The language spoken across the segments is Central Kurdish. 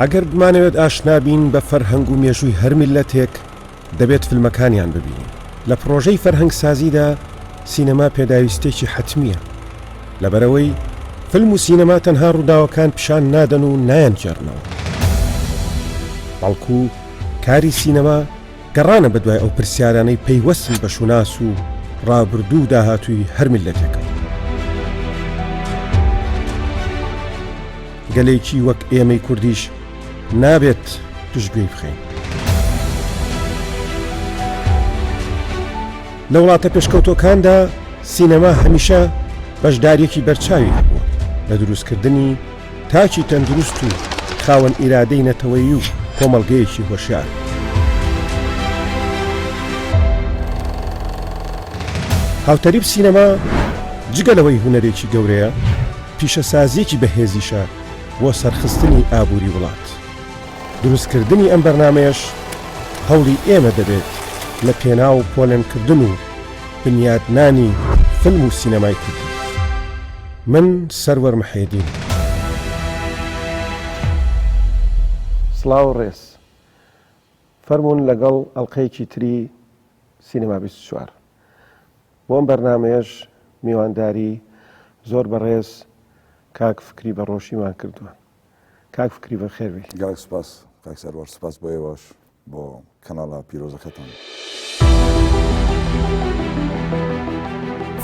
ئەگەر بمانەوێت ئاشنابین بە فەرهەنگ و مێژووی هەر میلەتێک دەبێت فیلمەکانیان ببینین. لە پرۆژەی فەرهەنگ سازیدا سینەما پێداویستێکی حتمیە، لەبەرەوەی فیلم و سینەما تەنها ڕووداوەکان پیشان نادەن و نایەنجێڕنەوە، بەڵکو کاری سینەما گەڕانە بەدوای ئەو پرسیارانەی پەیوەستن بە شوناس و ڕابردوو و داهاتووی هەر میلەتێکە. گەلێکی وەک ئێمەی کوردیش نابێت پشتگوێی بخەین. لە وڵاتە پێشکەوتۆکاندا سینەما هەمیشە بەشدارێکی بەرچاوی هەبووە لە دروستکردنی تاچی تەندروست و خاوەن ئیرادەی نەتەوەیی و کۆمەڵگەیەکی هۆشیار. هاوتەریب سینەما جگەلەوەی هونەرێکی گەورەیە، پیشەسازیەکی بەهێزیشە بۆ سەرخستنی ئابووری وڵات. دروستکردنی ئەم بەرنامەیەش هەوڵی ئێمە دەبێت لە پێناو پۆلێنکردن و بنیادنانی فیلم و سینەمای کوردی. من سەروەر محەیدین. سڵاو ڕێز، فەرمونون لەگەڵ ئەڵقەیەکی تری سینەما 24. بۆ ئەم بەرنامەیەش میوانداری زۆر بەڕێز کاک فکری بە ڕۆژیمان کردووە. کاک فکری بە خێربی. گەڵک سپاس کاک سەروەر، سپاس بۆ ئێوەش بۆ کەناڵە پیرۆزەکەتان.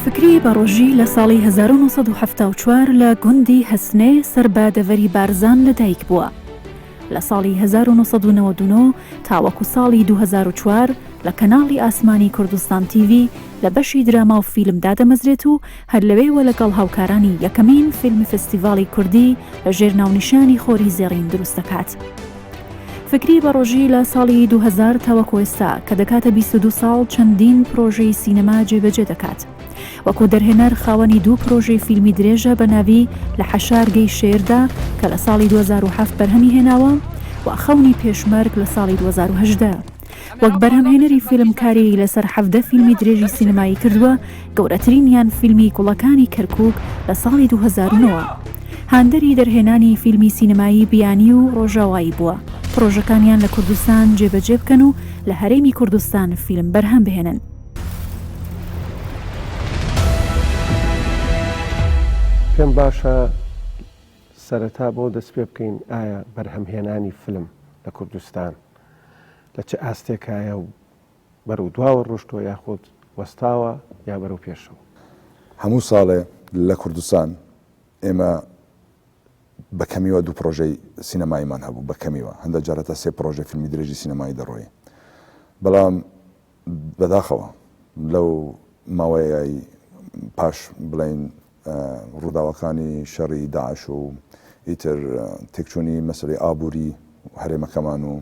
فکری بەڕۆژی لە ساڵی 1974 لە گوندی هەسنێ سەربادەڤەری بارزان لەدایک بووە. لە ساڵی 1999 تاوەکو ساڵی 2004 لە کەناڵی ئاسمانی کوردستان TV لە بەشی دراما و فیلمدا دەمەزرێت و هەر لەوێوە لەگەڵ هاوکارانی یەکەمین فیلمی فستیڤاڵی کوردی لە ژێر ناونیشانی خۆری زێڕین دروست دەکات. فکری بەڕۆژی لە ساڵی 2000 تاوەکو ئێستا کە دەکاتە 22 ساڵ چەندین پرۆژەی سینەما جێبەجێ دەکات. وەکو دەرهێنەر خاوەنی 2 پرۆژەی فیلمی درێژە بە ناوی لە حەشارگەی شێردا کە لە ساڵی 2007 بەرهەمی هێناوە و خەونی پێشمەرگ لە ساڵی 2018. وەک بەرهەمهێنەری فیلمکاری لەسەر 17 فیلمی درێژی سینەمایی کردووە، گەورەترینیان فیلمی کوڵەکانی کەرکووک لە ساڵی 2009. هاندەری دەرهێنانی فیلمی سینەمایی بیانی و ڕۆژاوایی بووە. پرۆژەکانیان لە کوردستان جێبەجێ بکەن و لە هەرێمی کوردستان فیلم بەرهەم بهێنن. پێم باشە سەرەتا بۆ دەست پێ بکەین ئایا بەرهەمهێنانی فیلم لە کوردستان لە چه ئاستێکایە و بەرەو دواوە ڕۆشتووە یاخود وەستاوە یا بەرەو پێشەوە؟ هەموو ساڵێ لە کوردستان ئێمە بەکەمیوە 2 پرۆژەی سینەماییمان هەبوو، بەکەمیوە هەندێک جارە تا 3 پرۆژەی فیلمی درێژی سینەمایی دەڕۆی. بەڵام بەداخەوە لەو ماوەیەی پاش بڵین ڕووداوەکانی شەڕی داعش و ئیتر تێکچوونی مەسەلەی ئابووری هەرێمەکەمان و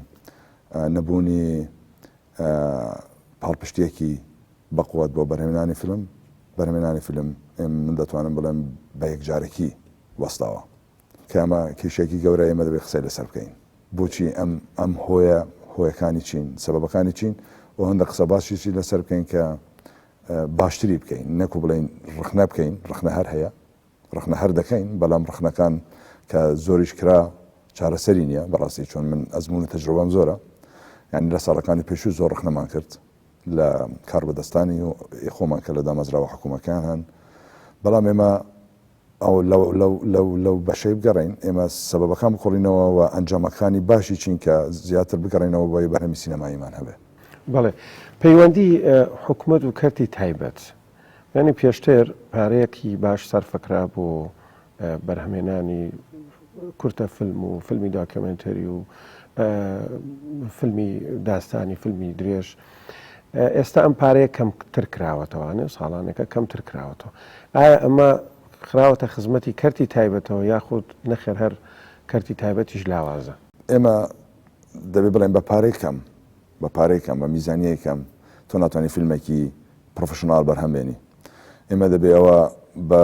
نەبوونی پاڵپشتێکی بەقوت بۆ بەرهەمهێنانی فیلم من دەتوانم بڵێم بە یەکجارێکی وەستاوە کە ئەمە کێشێکی گەورە ئێمە دەبێت قسەی لەسەر بکەین. بۆچی ئەم هۆیەکانی چین، سەبەبەکانی چین و هەندێک قسە باشیی لەسەر بکەین کە باشتری بکەین، نەکو بڵین ڕخنە بکەین. ڕخنە هەر هەیە، ڕخنە هەر دەکەین، بەڵام ڕخنەکان کە زۆریش کرا چارەسەری نییە. بەڕاستی چۆن من ئەزمون و تەجروبەم زۆرە، یعنی لە ساڵەکانی پێشوو زۆر ڕخنەمان کرد لە کار بەدەستانی و خۆمان کە لە دامەزراوە حکوومەکان هەن. بەڵام ئێمە ئەو لەو بەشەی بگەڕین، ئێمە سەبەبەکان بخۆڕینەوە و ئەنجامەکانی باشی چین کە زیاتر بگەڕینەوە بۆی بەرهەمی سینەماییمان هەبێ. بەڵێ، پەیوەندی حکوومەت و کەرتی تایبەت، یعنی پێشتر پارەیەکی باش سەرفەکرا بۆ بەرهەمهێنانی کورتە فیلم و فیلمی داکیۆمنتەری و فیلمی داستانی، فیلمی درێژ. ئێستا ئەم پارەیە کەمتر کراوەتەوە، ساڵانێکە کەمتر کراوەتەوە. ئایا ئەمە خراوەتە خزمەتی کەرتی تایبەتەوە یاخود نەخێر هەر کەرتی تایبەتیش لاوازە؟ ئێمە دەبێ بڵێن بە پارەی کەم بە میزانیەی کەم تۆ ناتوانانی فیلمێکی پرۆفشنال بەرهەمبێنی. ئێمە دەبێ ئەوە بە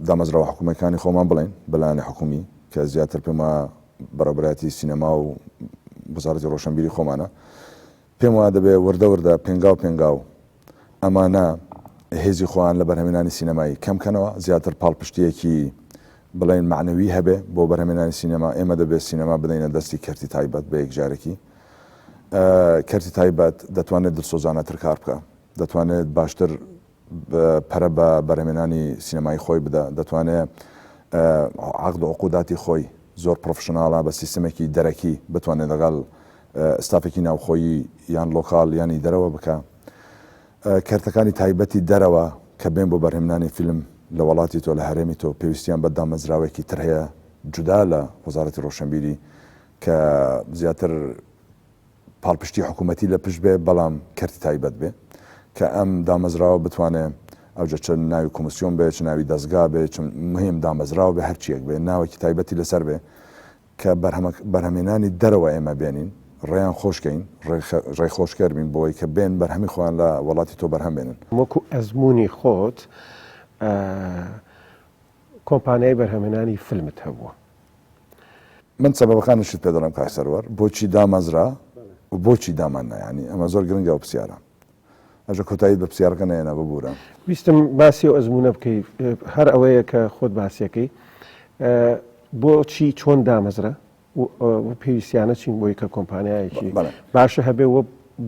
دامەزراوە حکوومەکانی خۆمان بڵێن بەلایەنی حکومی کە زیاتر پێمە بەڕێوەبەتی سینەما و وەزارەتی ڕۆشنبیری خۆمانە، پێم وایە دەبێ وردە پێنگاو ئەمانە هێزی خۆیان لە بەرهەمهێنانی سینەمایی کەمکەنەوە، زیاتر پاڵپشتیەکی بڵێن معنەوی هەبێ بۆ بەرهەمێنانی سینەما ئێمە دەبێت سینەما بدەینە دەستی کەرتی تایبەت بە یەکجارێکی کەرتی تایبەت دەتوانێت دڵسۆزانەتر کار بکە دەتوانێت باشتر پەرە بە بەرهەمێنانی سینەمای خۆی بدە دەتوانێت عەقد و عقوداتی خۆی زۆر پرۆفشناڵە بە سیستمێکی دەرەکی بتوانێت لەگەڵ ستافێکی ناوخۆیی یان لۆکاڵ یانی دەرەوە بکە کەرتەکانی تایبەتی دەرەوە کە بێن بۆ بەرهەمێنانی فیلم لە وڵاتی تۆ لە هەرێمی تۆ پێویستیان بە دامەزراوێکی تر هەیە جودا لە وەزارەتی ڕۆشنبیری کە زیاتر پاڵپشتی حکوومەتی لە پشت بێ بەڵام کەرتی تایبەت بێ کە ئەم دامەزراوە بتوانێت ئەوجە چ ناوی کۆمسیۆن بێ چ ناوی دەستگا بێ چ مهم دامەزراوە بێ هەرچیەک بێ ناوێکی تایبەتی لەسەر بێ کە بەرهەمێنانی دەرەوە ئێمە بێنین ڕێیان خۆشکەین ڕێی خۆشکەر بین بۆی کە بێن بەرهەمی خۆیان لە وڵاتی تۆ بەرهەم بێنن وەکو ئەزمموی خۆت کۆمپانیای بەرهەمێنانی فیلمت هەبووە من سەبەبەکانشت پێ دەڵم کاک سەروەر بۆچی دامەزرا و بۆچی دامان نایانی ئەمە زۆر گرنگە و پرسیارە ئەژە کۆتایی بە پرسیارەکە نەیەنە ببوورە ویستم باسی و ئەزمونە بکەیت هەر ئەوەیە کە خۆت باسیەکەی بۆچی چۆن دامەزرا پێویستیانە چین بۆی کە کۆمپانیایەکی باشە هەبێ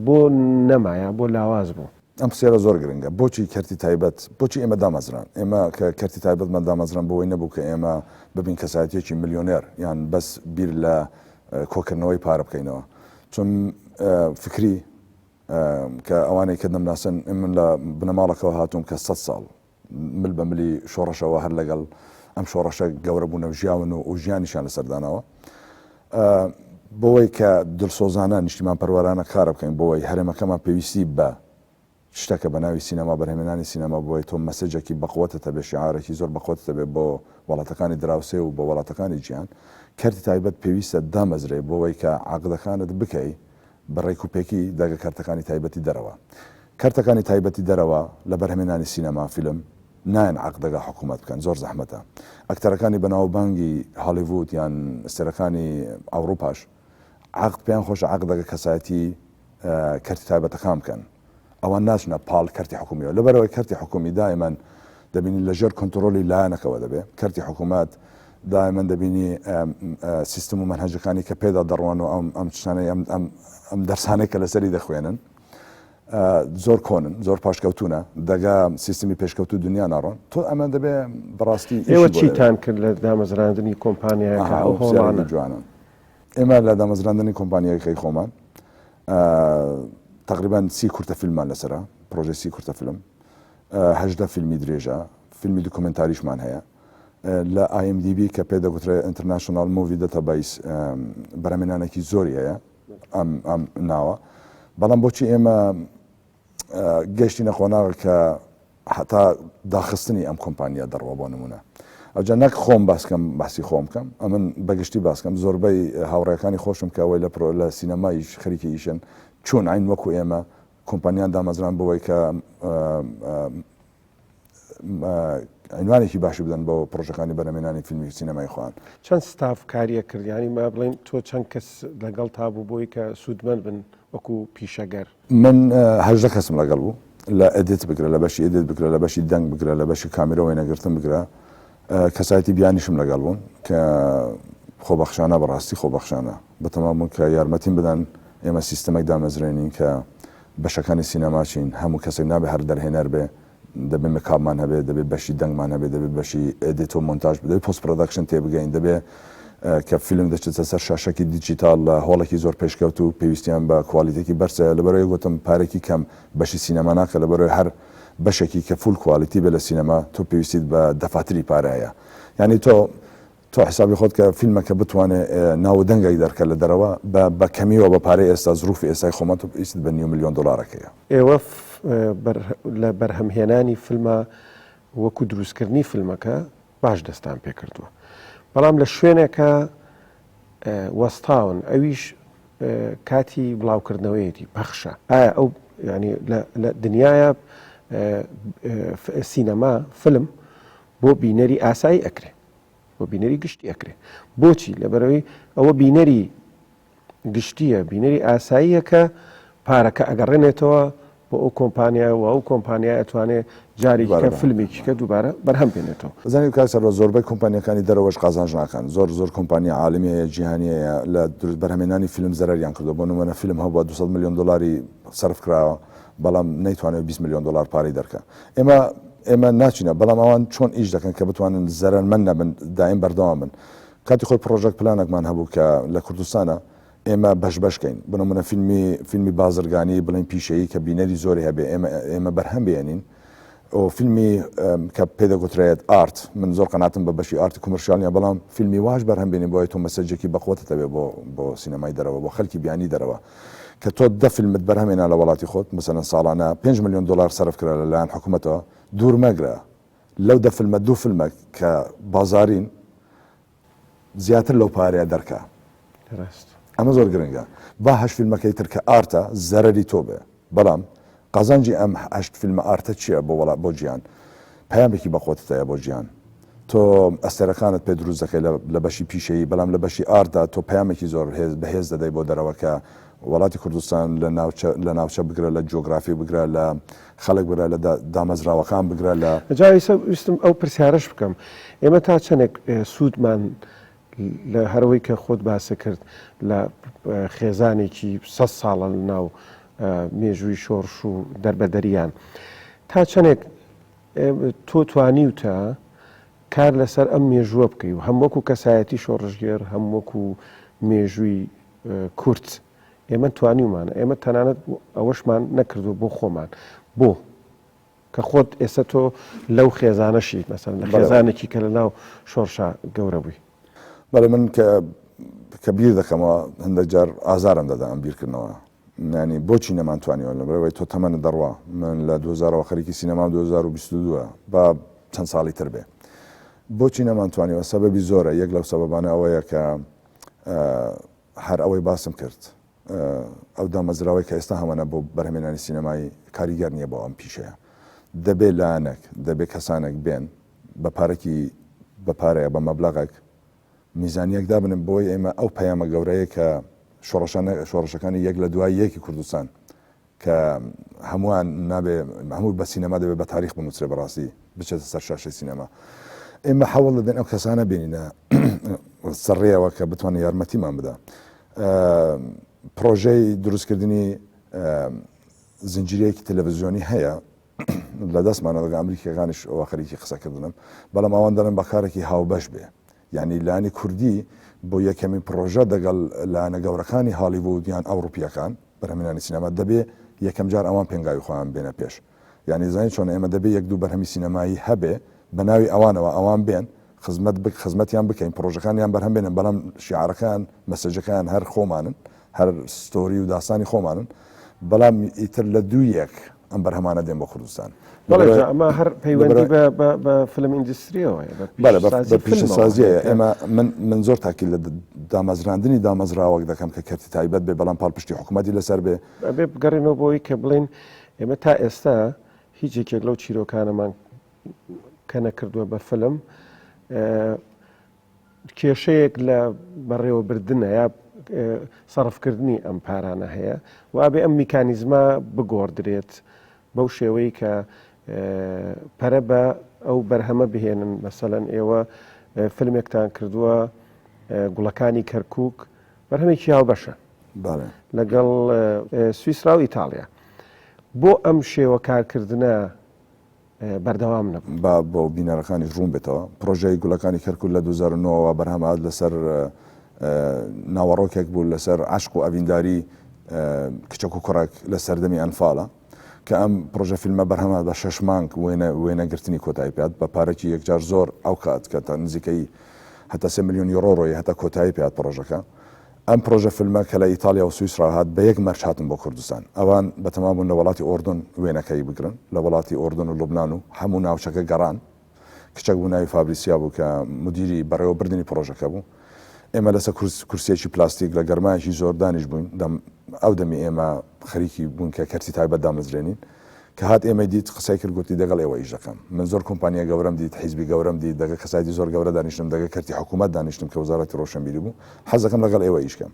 بۆ نەمایە بۆ لاواز بوو ئەم پرسیارە زۆر گرنگە بۆچی کەرتی تایبەت بۆچی ئێمە دامەزران ئێمە کە کەرتی تایبەتمان دامەزران بۆی نەبوو کە ئێمە ببین کەسایەتێکی ملیۆنێر یان بەس بیر لە کۆکردنەوەی پارە بکەینەوە چون فکری کە ئەوانەی کە دەمناسن من لە بنەماڵەکەەوە هاتووم کە 100 ساڵ مل بە ملی شۆڕەشەوە هەر لەگەڵ ئەم شۆڕەشە گەورە بوونە ژیاون و ژیانیشان لەسەردانەوە بۆی کە دڵسۆزانە نیشتیمان پەروەرانە کارە بکەین بۆی هەرێمەکەمان پێویستی بە شتەکە بە ناوی سینەما بەرهەمێنانی سینەما بۆی تۆ مەسەجێکی بەقوەتە بێ شعارێکی زۆر بەقوەتە بێ بۆ وڵاتەکانی دراوسێ و بۆ وڵاتەکانی گیان کەرتی تایبەت پێویستە دامەزرێ بۆەوەی کە عەقدەکانت بکەی بەڕێک و پێکی دەگە کارتەکانی تایبەتی دەرەوە کارتەکانی تایبەتی دەرەوە لە بەرهەمێنانی سینەما فیلم نایەن عەقدەگا حکوومەت بکەن زۆر زەحمەتە ئەکتەرەکانی بەناوبانگی هالیوود یان ئەستێرەکانی ئەوروپاش عەقد پێیان خۆشە عەقدەگە کەسایەتی کەرتی تایبەتەکان بکەن ئەوان ناچنە پاڵ کەرتی حکومیەوە لەبەرەوەی کەرتی حکومی دائما دەبینی لەژێر کۆنتڕۆلی لایەنەکەوە دەبێ کەرتی حکوومەت دائما دەبینی سیستم و مەنهەجەکانی کە پێدا دەڕوان و ئەم شتانەی ئەم دەرسانەی کە لەسەری دەخوێنن زۆر کۆنن زۆر پاشکەوتونە دەگا سیستمی پێشکەوتو دنیا ناڕۆن تۆ ئەمە دەبێ بەڕاستی ئێوە چیتان کرد لە دامەزراندنی کۆمپانیایەکە هۆڵانە جوانن ئێمە لە دامەزراندنی کۆمپانیایەکەی خۆمان تقریبا 30 کورتە فیلممان لەسرە پرۆژه 30 کورتە فیلم 18 فیلمی درێژە فیلمی دوکومنتاریشمان هەیە لە IMDb کە پێ دەگوترێت ئینتەرناشنال موڤی دەتابەیس بەرهەمێنانێکی زۆری هەیە ئەم ناوە بەڵام بۆچی ئێمە گەشتی نەخۆناغ کە حتا داخستنی ئەم کۆمپانیا دەڕوە بۆ نمونە ئەوجا نەک خۆم باسکەم باسی خۆم بکەم ئەمن بەگشتی باسکەم زۆربەی هاوڕێەکانی خۆشم کە ئەوەی لە سینەمایش خەریکی ئیشن چۆن عین وەکو ئێمە کۆمپانیان دامەزران بەوەی کە عنوانێکی باشی بدەن بۆ پرۆژەکانی بەرهەمێنانی فیلمی سینەمای خۆیان چەند ستاف کاریە کردیانی ما بڵێن تۆ چەند کەس لەگەڵ تا بوو بۆی کە سوودمەند بن وەکو پیشەگەر من 18 کەسم لەگەڵ بوو لە ئەدیت بگرە لە بەشی ئەدیت بگرە لە بەشی دەنگ بگرە لە بەشی کامێرەوەی نەگرتن بگرە کەسایەتی بیانیشم لەگەڵ بوون کە خۆبەخشانە بەڕاستی خۆبەخشانە بەتەمام بوون کە یارمەتیم بدەن ئێمە سیستەمێک دامەزرێنین کە بەشەکانی سینەماچین هەموو کەسێک نابێ هەر دەرهێنەر بێ دەبێ مکابمان هەبێ دەبێت بەشی دەنگمان هەبێ دەبێت بەشی ئێدیت و مۆنتاژ بدەبێت پۆست پرۆداکشن تێبگەین دەبێ کە فیلم دەچێتە سەر شاشەکی دیجیتال لە هۆڵێکی زۆر پێشکەوت و پێویستیان بە کوالیتێکی بەرزە لەبەرەوەی گوتم پارێکی کەم بەشی سینەما ناکە لەبەرەوەی هەر بەشێکی کە فول کوالیتی بێ لە سینەما تۆ پێویستیت بە دەفاتری پارەیە یعنی تۆ حسابی خۆت کە فیلمەکە بتوانێت ناودەنگی دەرکە لە دەرەوە بە کەمیەوە بە پارەی ئێستا زروفی ئێستای خۆمە تۆ پێویستیت بە $9 ملیۆن ئێوە لە بەرهەمهێنانی فیلمە وەکو دروستکردنی فیلمەکە باش دەستان پێ کردووە بەڵام لە شوێنێکە وەستاون ئەویش کاتی بڵاوکردنەوەیەتی پەخشە ئایا ئەو ینی لە دنیاە سینەما فیلم بۆ بینەری ئاسایی ئەکرێ بۆ بینەری گشتی ئەکرێ بۆچی لەبەرەوەی ئەوە بینەری گشتیە بینەری ئاساییە کە پارەکە ئەگەڕێنێتەوە بۆ ئەو کۆمپانیا و ئەو کۆمپانیا ئەتوانێت جارێکیکە فیلمێکیکە دووبارە بەرهەم بێنێتەوە. بزانیت کاسەرەوە زۆربەی کۆمپانیەکانی دەرەوەش قازانج ناکەن، زۆر کۆمپانیا عالمیەیە جیهانیەیە لە بەرهەمێنانی فیلم زەرەریان کردو. بۆ نمونە فیلم هەبووە 200 میلیۆن دلاری صرف کراوە، بەڵام نەیتوانێت 20 میلیۆن دلار پارەی دەرکە. ئێمە ناچینە، بەڵام ئەوان چۆن ئیش دەکەن کە بتوانن زەرمەند نەبن، دائیم بەردەوام بن. کاتی خۆی پرۆژەکت پلانێکمان هەبوو کە لە کوردستانە ئێمە بەشکەین، بنمونە فیلمی بازرگانی بڵین پیشەیی کە بینەری زۆری هەبێ ئێمە بەرهەم بێنین. ئەو فیلمی کە پێدەگوترێت ئارت، من زۆر قەناتم بە بەشی ئارتی کۆمەرشیالیە، بەڵام فیلمی واش بەرهەم بێنین بۆ تۆ مەسەجێکی بەخۆتە بێ بۆ سینەمای دەرەوە، بۆ خەڵکی بیانی دەرەوە، کە تۆ دە فیلمت بەرهەمێنا لە وڵاتی خۆت، مەسەلەن ساڵانە 5 میلیۆن دلار سەرف کرا لەلایەن حکوومەتەوە، دوور مەگرە لەو دە فیلمە دوو فیلمە کە بازارین زیاتر لەو پارەیە دەرکە. ئەمە زۆر گرنگە. با 8 فیلمەکەی تر کە ئارتە زەرەری تۆ بێ، بەڵام قازانجی ئەم 8 فیلمە ئارتە چییە بۆ گیان؟ پەیامێکی بەخۆتتەیە بۆ گیان. تۆ ئەستێرەکانت پێ دروست دەکەی لە بەشی پیشەیی، بەڵام لە بەشی ئاردا تۆ پەیامێکی زۆر بەهێز دەدەی بۆ دەرەوە کە وڵاتی کوردستان لە ناوچە بگرە، لە جۆگرافی بگرە، لە خەڵک بگرە، لە دامەزراوەکان بگرە. لە جاویستم ئەو پرسیارەش بکەم، ئێمە تا چەندێک سوودمان لە هەرەوەی کە خۆت باسە کرد لە خێزانێکی 100 ساڵە ناو مێژووی شۆڕش و دەربەدەریان، تا چەندێک تۆ توانیوتە کار لەسەر ئەم مێژووە بکەی و هەم وەکو کەسایەتی شۆڕژگێر، هەم وەکو مێژووی کورد ئێمە توانیومانە، ئێمە تەنانەت ئەوەشمان نەکردو بۆ خۆمان، بۆ کە خۆت ئێستا تۆ لەو خێزانەشی مەسەلەن لە خێزانێکی کە لە ناو شۆڕشە گەورە بووی. بەڵێ من کە بیر دەکەمەوە هەندێک جار ئازارم دەدا ئەم بیرکردنەوە، ینی بۆچی نەمانتوانیەوە لەبەرەوەی تۆ تەمەنە دەڕوا، من لە 2000 خەریکی سینەما 2022 با چەند ساڵی تر بێ، بۆچی نەمانتوانیەوە؟ سەبەبی زۆرە. یەک لەو سەبەبانە ئەوەیە کە هەر ئەوەی باسم کرد، ئەو دامەزراوەی کە ئێستا هەمانە بۆ بەرهەمێنانی سینەمایی کاریگەر نییە بۆ ئەم پیشەیە. دەبێت لایەنێک، دەبێت کەسانێک بێن بە پارێکی بە پارەیە بە مەبلەغێک میزانیەک دابنن بۆی ئێمە ئەو پەیامە گەورەیە کە شۆڕشەکانی یەک لە دوای یەکی کوردستان کە هەمووان نابێ هەموو بە سینەما دەبێت بە تاریخ بنووسێ بەڕاستی بچێتە سەر شاشەی سینەما. ئێمە حەوڵ دەدەین ئەو کەسانە بینینە سەرڕێەوە کە بتوانێت یارمەتیمان بدە. پرۆژەی دروستکردنی زنجیرەیەکی تەلەڤیزیۆنی هەیە لە دەستمانە لەگە ئەمریکیەکانیش ئەوە خەریکی قسەکردنم، بەڵام ئەوان دەڵێن بەکارێکی هاوبەش بێ، یعنی لانی کوردی بۆ یەکەمین پرۆژە دەگەڵ لایەنە گەورەکانی هالیوود یان ئەوروپیەکان بەرهەمێنانی سینەما دەبێ یەکەم جار ئەوان پێنگاوی خۆیان بێنە پێش. یعنی زانین چۆن ئێمە دەبێ یەک دوو بەرهەمی سینەمایی هەبێ بە ناوی ئەوانەوە، ئەوان بێن خزمەتیان بکەین، پرۆژەکانیان بەرهەم بێنن، بەڵام شیعارەکان مەسەجەکان هەر خۆمانن، هەر ستۆری و داستانی خۆمانن، بەڵام ئیتر لە دوو یەک ئەم بەرهەمانە دێن بۆ کوردستان. ئەمە هەر پەیوەندی بە فیلم ئیندستریەوە بە پیشە سازیەیە. ئێمە من زۆر تاکیل لە دامەزراندنی دامەزراوەک دەکەم کە کەرتی تایبەت بێ، بەڵام پاڵپشتی حکوومەتی لەسەر بێ بگەڕێنەوە بۆی کە بڵین ئێمە تا ئێستا هیچ یەکێک لەو چیرۆکانەمان کە نەکردووە بە فیلم کێشەیەک لە بەڕێوەبردنە یا سەرفکردنی ئەم پارانە هەیە، وابێ ئەم میکانیزمە بگۆڕدرێت بەو شێوەی کە پەرە بە ئەو بەرهەمە بهێنن. مەسەلەن ئێوە فیلمێکتان کردووە گوڵەکانی کەرکووک، بەرهەمێکی هاوبەشە لەگەڵ سویسرا و ئیتالیا، بۆ ئەم شێوە کارکردنە بەردەوام نەبوو بۆ بینەرەکانی ڕوون بێتەوە. پرۆژەی گوڵەکانی کەرکووک لە 2009 بەرهەمات لەسەر ناوەڕۆکێک بوو لەسەر عاشق و ئەڤینداری کچەک و کوڕێک لە سەردەمی ئەنفاڵە، کە ئەم پرۆژە فیلمە بەرهەمە بە 6 مانگ وێنەگرتنی کۆتایی پێات بە پارێکی یەکجار زۆر ئەو کات کە تا نزیکەی هەتا 3 میلیۆن یۆرۆ ڕۆی هەتا کۆتایی پێات پرۆژەکە. ئەم پرۆژە فیلمە کە لە ئیتالیا و سویسرا هات بە یەک مەرج هاتن بۆ کوردستان، ئەوان بەتەمام بوون لە وڵاتی ئۆردن وێنەکەی بگرن، لە وڵاتی ئۆردن و لوبناان و هەموو ناوچەکە گەڕان. کچەک بوو ناوی فابریسیا بوو کە مدیری بەڕێوەبردننی پرۆژەکە بوو. ئێمە لەسەر کورسێکی پلاستیک لە گەرمایشی زۆر دانیش بووین، ئەو دەمی ئێمە خەریکی بوون کە کەرتی تایبەت دامەزرێنین، کە هات ئێمە دیت قسەی کرد گوتی دەگەڵ ئێوە ئیش دەکەم. من زۆر کۆمپانیا گەورەم دیت، حیزبی گەورەم دیت، دەگە کەسایەتی زۆر گەورە دانیشتم، دەگە کەرتی حکوومەت دانیشتم کە وەزارەتی ڕۆشنبیری بوو، حەز دەکەم لەگەڵ ئێوە ئیشکەم.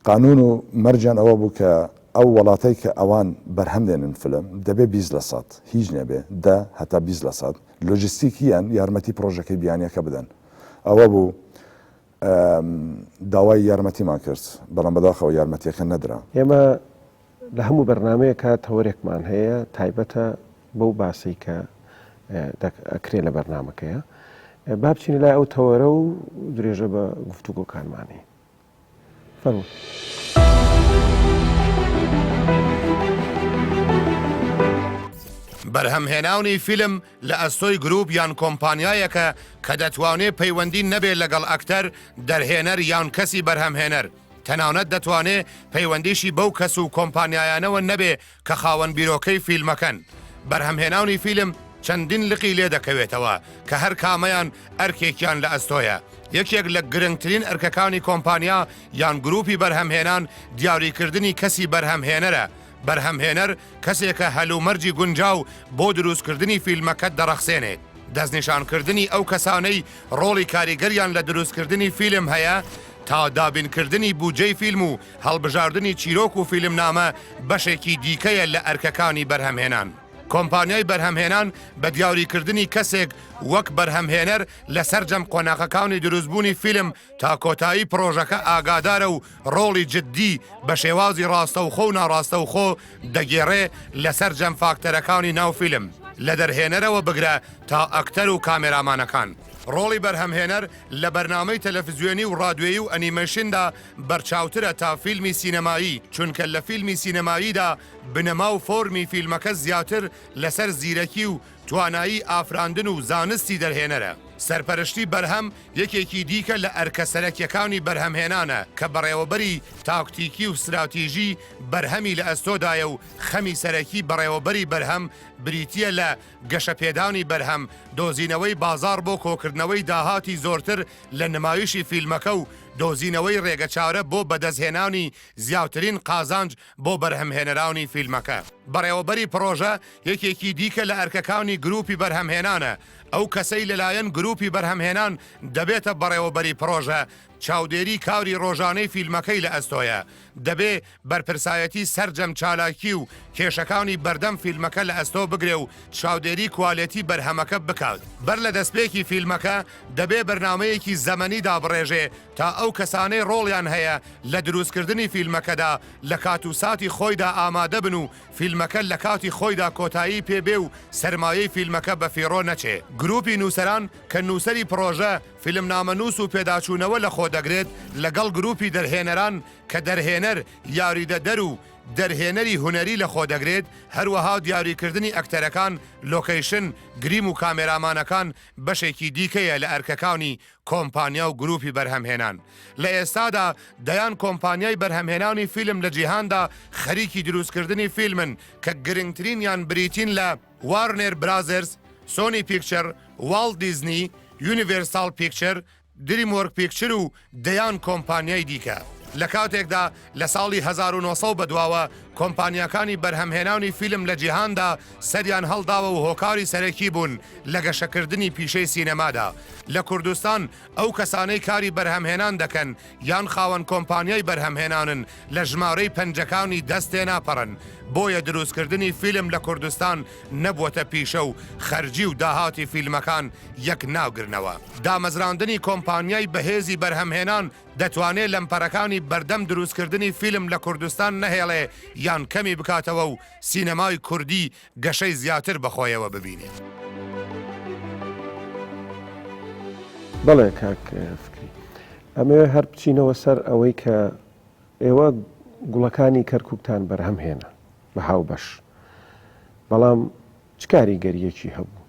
قانون و مەرجان ئەوە بوو کە ئەو وڵاتەی کە ئەوان بەرهەم دێنن فلم دەبێ 20% هیچ نەبێ 10 هەتا 20% لۆجستیکیان یارمەتی پرۆژەکەی بیانیەکە بدەن ئەوە بوو داوای یارمەتیمان کرد بەڵام بەداخەوە یارمەتیەکە نەدرا ئێمە لە هەموو بەرنمەیەکە تەوەرێکمان هەیە تایبەتە بەو باسی کە ئەکرێ لە بەرنمەکەیە با بچینە لای ئەو تەوەرە و درێژە بە گفتوگۆکانمانی فەرموو بەرهەمهێناونی فیلم لە ئەستۆی گروپ یان کۆمپانیایەکە کە دەتوانێت پەیوەندی نەبێت لەگەڵ ئەکتەر دەرهێنەر یان کەسی بەرهەمهێنەر تەناونەت دەتوانێت پەیوەندیشی بەو کەس و کۆمپانیایانەوە نەبێ کە خاوەن بیرۆکەی فیلمەکەن بەرهەمهێناونی فیلم چەندین لقی لێ دەکەوێتەوە کە هەر کامەیان ئەرکێکیان لە ئەستۆیە یەکێک لە گرنگترین ئەرکەکانی کۆمپانیا یان گروپی بەرهەمهێنان دیاریکردنی کەسی بەرهەمهێنەرە بەرهەمهێنەر کەسێکە هەلومەرجی گونجاو بۆ دروستکردنی فیلمەکەت دەڕەخسێنێت دەستنیشانکردنی ئەو کەسانەی ڕۆڵی کاریگەریان لە دروستکردنی فیلم هەیە تا دابینکردنی بودجەی فیلم و هەڵبژاردننی چیرۆک و فیلمنامە بەشێکی دیکەیە لە ئەرکەکانی بەرهەمهێنان کۆمپانیای بەرهەمهێنان بە دیاریکردنی کەسێک وەک بەرهەمهێنەر لە سەرجەم قۆناغەکانی دروستبوونی فیلم تا کۆتایی پرۆژەکە ئاگادارە و ڕۆڵی جددی بە شێوازی ڕاستەوخۆ و ناڕاستەوخۆ دەگێڕێ لە سەرجەم فاکتەرەکانی ناو فیلم لە دەرهێنەرەوە بگرە تا ئەکتەر و کامێرامانەکان ڕۆڵی بەرهەمهێنەر لە بەرنامەی تەلەڤیزیۆنی و ڕادیۆیی و ئەنیمەشندا بەرچاوترە تا فیلمی سینەمایی چونکە لە فیلمی سینەماییدا بنەما و فۆرمی فیلمەکە زیاتر لەسەر زیرەکی و توانایی ئافراندن و زانستی دەرهێنەرە سەرپەرشتی بەرهەم یەکێکی دیکە لە ئەرکەسەرەکیەکانی بەرهەمهێنانە کە بەڕێوەبەری تاکتیکی و استراتیژی بەرهەمی لە ئەستۆدایە و خەمی سەرەکی بەڕێوەبەری بەرهەم بریتیە لە گەشەپێدانی بەرهەم دۆزینەوەی بازار بۆ کۆکردنەوەی داهاتی زۆرتر لە نمایشی فیلمەکە و دۆزینەوەی ڕێگەچارە بۆ بەدەستهێنانی زیاترین قازانج بۆ بەرهەمهێنەرانی فیلمەکە بەڕێوەبەری پرۆژە یەکێکی دیکە لە ئەرکەکانی گروپی بەرهەمهێنانە ئەو کەسەی لەلایەن گروپی بەرهەمهێنان دەبێتە بەڕێوەبەری پرۆژە چاودێری کاوری ڕۆژانەی فیلمەکەی لە ئەستۆیە دەبێ بەرپرسایەتی سەرجەم چالاکی و کێشەکانی بەردەم فیلمەکە لە ئەستۆ بگرێ و چاودێری کوالێتی بەرهەمەکە بکات بەر لە دەستپێکی فیلمەکە دەبێ بەرنامەیەکی زەمەنی دابڕێژێ تا ئەو کەسانەی ڕۆڵیان هەیە لە دروستکردنی فیلمەکەدا لە کات و ساتی خۆیدا ئامادە بن و فیلمەکە لە کاتی خۆیدا کۆتایی پێبێ و سەرمایەی فیلمەکە بە فیڕۆ نەچێ گروپی نووسەران کە نووسەری پرۆژە فیلمنامەنووس و پێداچوونەوە لە خۆ دەگرێت لەگەڵ گروپی دەرهێنەران کە دەرهێنەر یاریدەدەر و دەرهێنەری هوەری لە خۆ دەگرێت هەروەها دیاریکردنی ئەکتەرەکان لۆکەیشن گریم و کامێرامانەکان بەشێکی دیکەیە لە ئەرکەکانی کۆمپانیا و گروپی بەرهەمهێنان لە ئێستادا دەیان کۆمپانیای بەرهەمهێنانی فیلم لە جیهاندا خەریکی دروستکردنی فیلمن کە گرنگترین یان بریتین لە وارنر برازرز سۆنی پیکچەر واڵت دیزنی یونیڤێرسال پیکچەر دریموەرک پیکچر و دەیان کۆمپانیای دیکە لە کاتێکدا لە ساڵی 1970 بەدواوە کۆمپانیەکانی بەرهەمهێنانی فیلم لە جیهاندا سەریان هەڵداوە و هۆکاری سەرەکی بوون لە گەشەکردنی پیشەی سینەمادا لە کوردستان ئەو کەسانەی کاری بەرهەمهێنان دەکەن یان خاوەن کۆمپانیای بەرهەمهێنانن لە ژمارەی پەنجەکانی دەستێ ناپەڕن بۆیە دروستکردنی فیلم لە کوردستان نەبووەتە پیشە و خەرجی و داهاتی فیلمەکان یەک ناوگرنەوە دامەزراندنی کۆمپانیای بەهێزی بەرهەمهێنان دەتوانێت لەمپەرەکانی بەردەم دروستکردنی فیلم لە کوردستان نەهێڵێ یان کەمی بکاتەوە و سینەمای کوردی گەشەی زیاتر بەخۆیەوە ببینێت. بەڵێ کاک فکری ئەمەوێ هەر بچینەوە سەر ئەوەی کە ئێوە گوڵەکانی کەرکووکتان بەرهەمهێنا بە هاو بەش بەڵام چ کاریگەریەکی هەبوو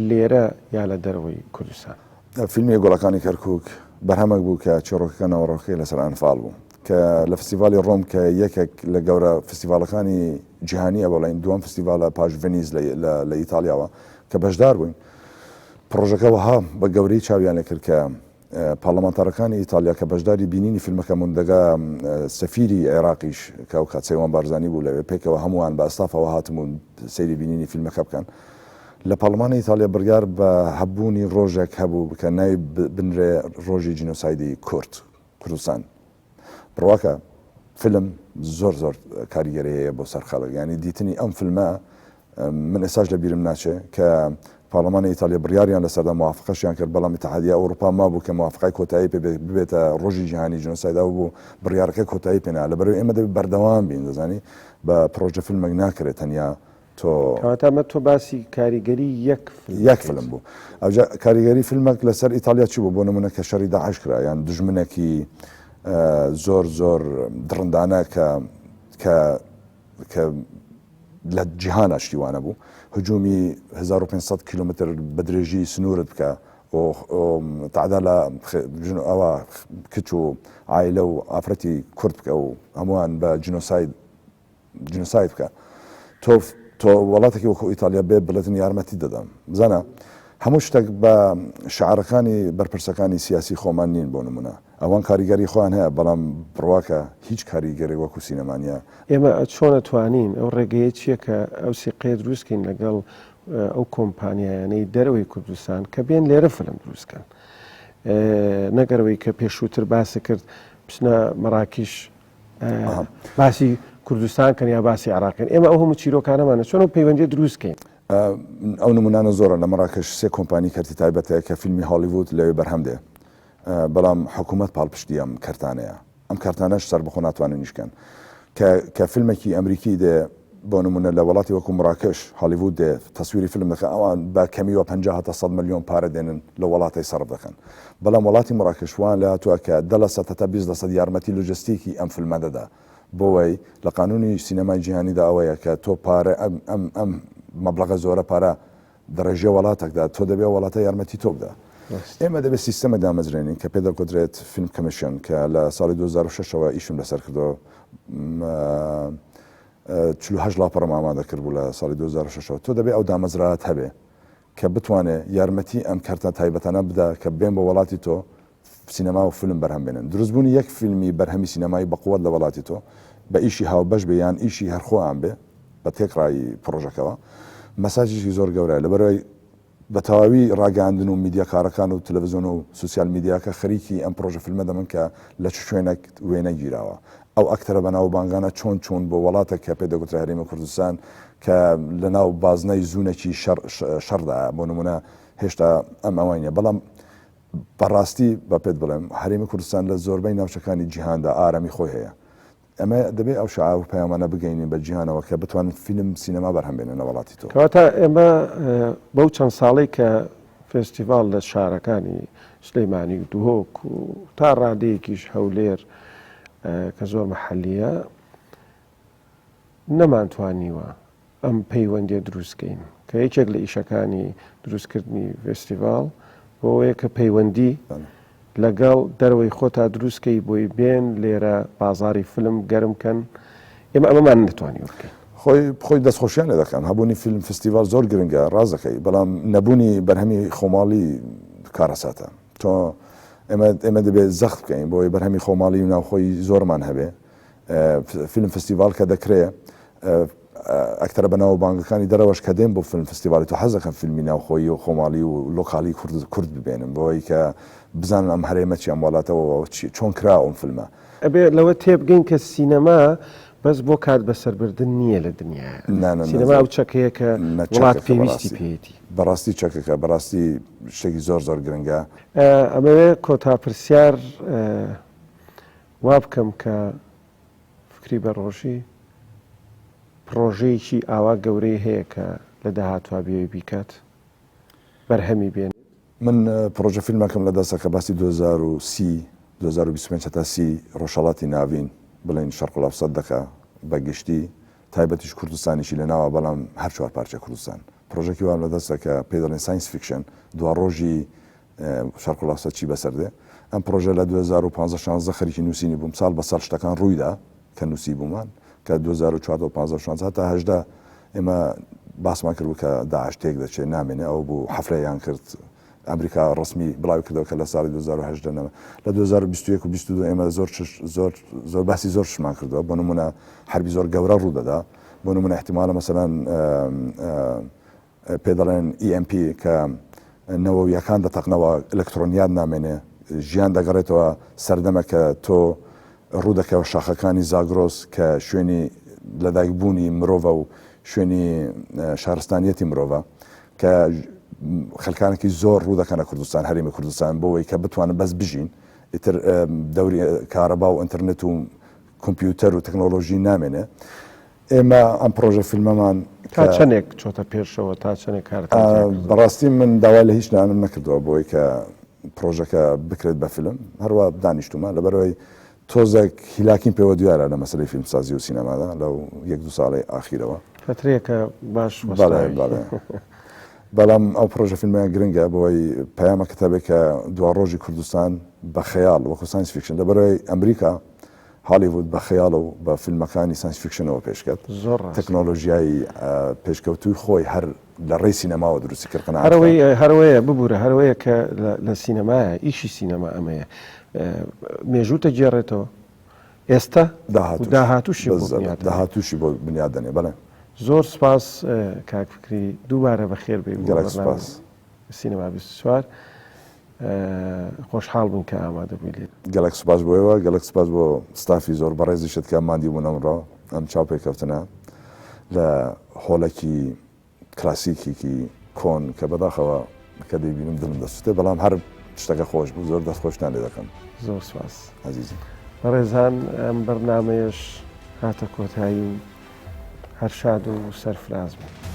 لێرە یا لە دەرەوەی کوردستان فیلمی گوڵەکانی کەرکووک بەرهەمێک بوو کە چێڕۆکەکە ناوەڕۆکەی لەسەر ئەنفاڵ بوو کە لە فستیڤالی ڕۆم کە یەکێک لە گەورە فستیڤالەکانی جیهانیە بەڵێن دووەم فستیڤالە پاش ڤێنیز لە ئیتالیاوە کە بەشدار بووین پرۆژەکەەوەها بە گەورەی چاویان لێ کرد کە پارلەمانتارەکانی ئیتالیا کە بەشداری بینینی فیلمەکە موندەگا سەفیری عێراقیش کە ئەو کات سەیوان بارزانی بوو لەوێ پێکەوە هەمووان بە ئەستافەوە هاتمون سەیری بینینی فیلمەکە بکەن لە پەرلەمانی ئیتالیا بڕیار بە هەبوونی ڕۆژێک هەبوو بکە ناوی بنرێ ڕۆژی جینۆسایدی کوردستان بڕواکە فیلم زۆر زۆر کاریگەریەیە بۆ سەر خەڵک ینی دیتنی ئەم فیلمە من ئێساش لە بیرم ناچێت کە پارلەمانی ئیتالیا بڕیاریان لەسەردا موافقەشیان کرد بەڵام اتحادیە ئەوروپا مابوو کە موافقەی کۆتایی ببێتە ڕۆژی جیهانی جنۆسایدا بوو بڕیارەکە کۆتایی پێنا لەبەرەوەی ئێمە دەبێت بەردەوام بین دەزانی بە پرۆژە فیلمێک ناکرێت تەنیا کەواتە تۆ باسی کاریگەری یەک فیلم بوو ئەوجا کاریگەری فیلمێک لەسەر ئیتالیا چی بوو بۆ نمونە کە شەڕی داعش کرا یان دژمنێکی زۆر زۆر درڕندانە کە لە جیهانە شتیوانە بوو هجومی 1500 کیلومتر بە درێژی سنوورت بکە تعدا لە ئەوە کچ و عایلە و ئافرەتی کورد بکە و هەمووان بە جنۆساید بکە تۆ وڵاتێکی وەکو ئیتالیا بێ بڵێتن یارمەتی دەدەم بزانە هەموو شتێک بە شعارەکانی بەرپرسەکانی سیاسی خۆمان نین بۆ نمونە ئەوان کاریگەری خۆیان هەیە بەڵام بڕواکە هیچ کاریگەری وەکو سینەمانیە ئێمە چۆن توانین ئەو ڕێگەیە چییە کە ئەو سیقەیە دروستکەین لەگەڵ ئەو کۆمپانیایانەی دەرەوەی کوردستان کە بێن لێرە فلم دروستکەن نەگەرەوەی کە پێشووتر باسی کرد بچنە مەراکیش باسی کوردستان کەن یا باسی عراقین ئێمە ئەو هەموو چیرۆکانەمانە چۆن پەیوەندی دروستکەین ئەو نمونانە زۆرە لە مەراکەش سێ کۆمپانی کەرتی تایبەتەیە کە فیلمی هالیوود لەوێ بەرهەم دێ بەڵام حکوومەت پاڵپشتی ئەم کارتانەیە ئەم کارتانەش سەر بخۆ ناتوانن نیشکەن کە فیلمێکی ئەمریکی دێ بۆ نمونە لە وڵاتی وەکو مراکش هالیوود دێ تەسویری فیلم دەکەن ئەوان بە کەمیوە 50 تا 100 ملیۆن پارە دێنن لە وڵاتی سەرف دەکەن بەڵام وڵاتی مراکشوان لە هاتووە کە 10 تا 20 یارمەتی لوجستیکی ئەم فیلمە دەدا بۆەوەی لە قانونی سینەمای جیهانیدا ئەوەیە کە تۆ پارە ئەم مەبلغە زۆرە پارە دەڕێژێ وڵاتێکدا تۆ دەبێ وڵاتە یارمەتی تۆ بدە ئێمە دەبێت سیستەمە دامەزرێنین کە پێ دەکۆدرێت فیلم کەمیشن کە لە ساڵی 2006ەوە ئیشم لەسەر کردەوە 48 لاپەڕم ئامادە کرد بوو لە ساڵی 2006ەوە تۆ دەبێت ئەو دامەزرات هەبێ کە بتوانێت یارمەتی ئەم کارتە تایبەتانە بدا کە بێن بە وڵاتی تۆ سینەما و فیلم بەرهەم بێنن دروستبوونی یەک فیلمی بەرهەمی سینەمایی بەقووەت لە وڵاتی تۆ بە ئیشی هاوبەش بێ یان ئیشی هەرخۆیان بێ بە تێکڕایی پرۆژەکەەوە مەساجێکی زۆر گەورەیە لەبەرەوەی بە تەواوی ڕاگەاندن و میدیاکارەکان و تەلەڤیزیۆن و سوسیال میدیاکە خەریکی ئەم پرۆژە فیلمە دەمن کە لە چ شوێنێک وێنە گیراوە ئەو ئەکتەرە بەناو بانگانە چۆن بۆ وڵاتە کە پێ دەگوترا هەرێمی کوردستان کە لەناو بازنەی زوونێکی شەڕدا بۆ نمونە هێشتا ئەم ئەوانە بەڵام بەڕاستی بە پێت بڵێم هەرێمی کوردستان لە زۆربەی ناوچەکانی جیهاندا ئارامی خۆی هەیە ئەمە دەبێت ئەو شعار و پەیامانە بگەینین بە جیهانەوە کە بتوانن فیلم سینەما بەرهەم بێنن لە وڵاتی تۆ کەواتە ئێمە بەو چەند ساڵی کە فێستیڤال لە شارەکانی سلەیمانی و دوهۆک و تا ڕادەیەکیش هەولێر کە زۆر مەحەلیە نەمانتوانیوە ئەم پەیوەندیە دروستکەین کە یەکێک لە ئیشەکانی دروستکردنی فێستیڤال بۆەیە کە پەیوەندی لەگەڵ دەرەوەی خۆتا دروستکەی بۆی بێن لێرە بازاری فیلم گەرمکەن ئێمە ئەمەمان نتوانانی بکەین خۆی دەستخۆشیان لێ دەکەن هەبوونی فیلم فستیڤال زۆر گرنگە ڕاز دەکەی بەڵام نەبوونی بەرهەمی خۆماڵی کارەساتە تۆ ئێمە دەبێت زەخت بکەین بۆی بەرهەمی خۆماڵی و ناوخۆی زۆرمان هەبێ فیلم فستیڤال کە دەکرێت ئەکتەرە بەناو بانگەکانی دەرەوەش کە دێن بۆ فیلم فستیڤالی تۆ حەز دەکەن فیلمی ناوخۆیی و خۆماڵی و لۆکالی کورد ببێنن بۆی کە بزانن ئەم هەرێمە چیان وڵاتەوە چۆن کرا ئەم فیلمە ئەبێ لەوە تێبگەین کە سینەما بەس بۆ کات بەسەربردن نییە لە دنیا سینەما ئەو چەکەیە کە وڵات پێویستی پێێتی بەڕاستی چەکەکە بەڕاستی شتێکی زۆر گرنگە ئەمەوێ کۆتاپرسیار وا بکەم کە فکری بەڕۆژی پرۆژەیەکی ئاوا گەورەی هەیە کە لە داهاتوە بێ بیکات بەرهەمی بێن من پرۆژە فیلمەکەم لە دەستە کە باسی 2025 تا 30 ڕۆژهەڵاتی ناوین بڵین شەرق الأوسط دەکا بە گشتی تایبەتیش کوردستانیشی لە ناوە بەڵام هەر چوار پارچە کوردستان پرۆژێکی وام لە دەستە کە پێ دەڵێن ساینس فیکشن دوا ڕۆژی شەرق الأوسط چی بەسەردێ ئەم پرۆژە لە 2015 خەریکی نووسینی بووم ساڵ بە ساڵ شتەکان ڕوویدا کە نووسی بوومان کە 2014 تا 2016 ئێمە باسمان کردو کە داعش تێک دەچێت نامێنێ ئەو بوو حەفرەیان کرد ئەمریکا ڕسمی بڵاوی کردەوە کە لە ساڵی 2010 لە 2021 و 2022 ئێمە زۆر باسی زۆر شمان کردەوە بۆ نمونە حربی زۆر گەورە ڕوودەدا بۆ نمونە احتیمالە مەسەلەن پێ دەڵێن EMP کە نەوەویەکان دەتەقنەوە ئەلکترۆنیات نامێنێ ژیان دەگەڕێتەوە سەردەمە کە تۆ ڕوودەکەوە شاخەکانی زاگرۆس کە شوێنی لەدایکبوونی مرۆڤە و شوێنی شارستانیەتی مرۆڤە کە خەلکانێکی زۆر ڕوودەکەنە کوردستان هەرێمی کوردستان بۆەوەی کە بتوانن بەس بژین ئیتر دەوری کارەبا و ئینتەرنێت و کۆمپیوتەر و تەکنۆلۆژی نامێنێ ئێمە ئەم پرۆژە فیلمەمان تا چەندێک چۆتە پێشەوە تا چەندێک کار بەڕاستی من داوای لە هیچ نانم نەکردەوە بۆی کە پرۆژەکە بکرێت بە فیلم هەروە دانیشتومە لەبەرەوەی تۆزێک هیلاکیم پێوە دیارە لە مەسلەی فیلمسازی و سینەمادا لەو 1-2 ساڵی ئاخیرەوە فترەیەکە باش بەڵام ئەو پرۆژە فیلمیان گرنگە بۆی پەیامە کتابێکە دوا ڕۆژی کوردستان بە خەیاڵ وەکو ساینس فیکشن لەبەرەوەی ئەمریکا هالیوود بە خەیاڵ و بە فیلمەکانی ساینس فیکشنەوە پێشکەوت زۆر تەکنۆلۆژیایی پێشکەوتوی خۆی هەر لە ڕێی سینەماوە دروستی کردن هەروەیە ببوورە هەروەیە کە لە سینەمایە ئیشی سینەما ئەمەیە مێژوتە گێڕێتەوە ئێستا داهاتوشی بۆ بنیادنێ بڵێ زۆر سپاس کاکفکری دووبارە بە خێر بێ سینەما 24 خۆشحاڵ بوون کە ئامادە بووی لێ گەلک سوپاس بۆەوە گەلک سپاس بۆ ستافی زۆر بەڕێزی شتکە مادی بوون ئەمڕۆ ئەم چاوپێکەوتنە لە هۆڵێکی کلاسیکێکی کۆن کە بەداخەوە کە دەیبینم دڵم دەسووتێ بەڵام هەر شتەکە خۆش بوو زۆر دەستخۆشتان لێ دەکەم زۆر سپاس عزیزم بەڕێزان ئەم بەرنامەیەش هاتە کۆتایی و هەر شاد و سەرفراز بوو.